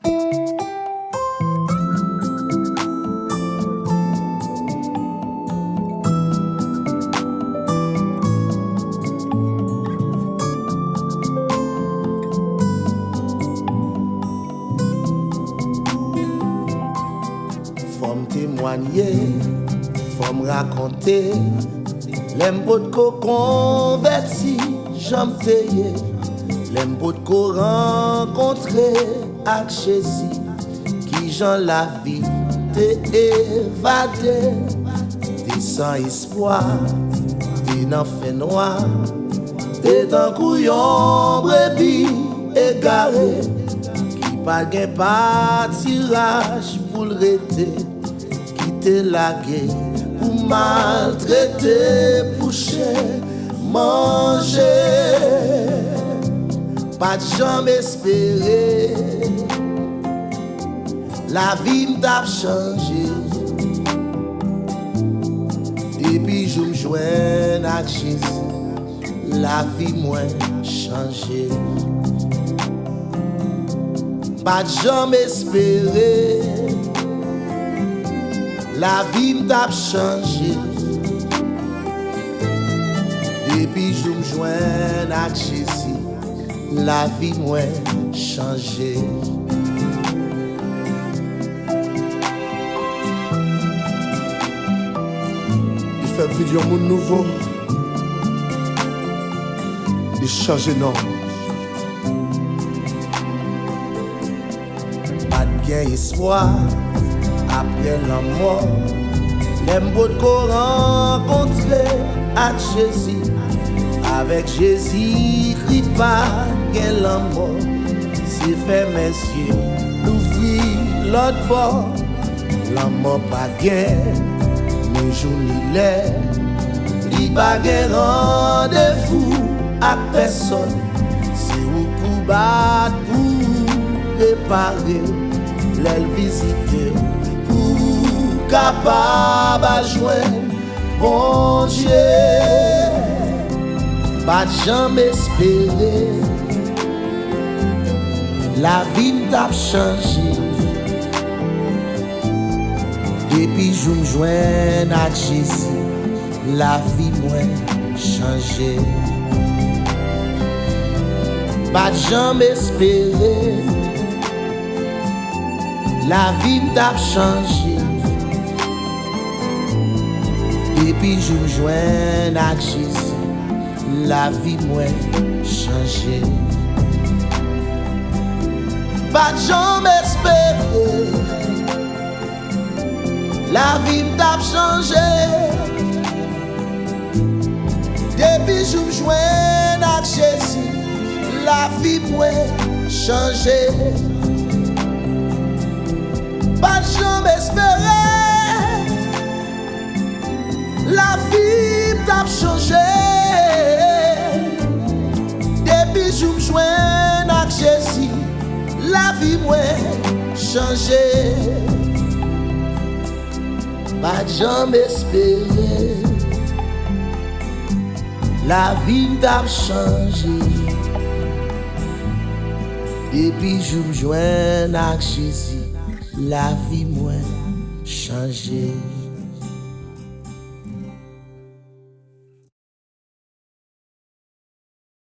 Faut me témoigner, faut me raconter. L'embot ko converti, j'en payé. L'embot ko rencontré avec Jésus, qui j'en la vie t'es évadé, t'es sans espoir, t'es dans fait noir, t'es un couillon brebis égaré, qui pas gain pas tirage pour le rester, qui t'est lagué pour maltraiter, pour manger, pas de jamais espérer. La vie m'a changé. Depuis je me joins à Jésus, la vie m'a changé. Pas de jamais espérer. La vie m'a changé. Depuis je me joins à Jésus, la vie m'a changé. Il fait vivre un monde nouveau, il change non. Pas de gain espoir après la mort. L'embot qu'on rencontré à Jésus, avec Jésus, il pas gain la mort. C'est fait messieurs, l'ouvrir l'autre bord. La mort pas gain, ni jour ni l'air. Li pas gain rendez-vous à personne. C'est où pour battre, pour réparer, l'aile visiter, pour capable à joindre bon Dieu. Pas jamais espérer. La vie m'a changé. Depuis je me joins à Jésus, la vie m'a changé. Pas jamais espérer. La vie m'a changé. Depuis je me joins à Jésus, la vie m'a changé. Pas jamais espérer. La vie m'a changé. Depuis je me joins à Jésus, la vie m'a changé. Pas jamais espérer. La vie m'a changé. Depuis je me joins à Jésus, la vie m'a changé. Pas jamais espérer. La vie m'a changé. Depuis je me joins à Jésus, la vie m'a changé.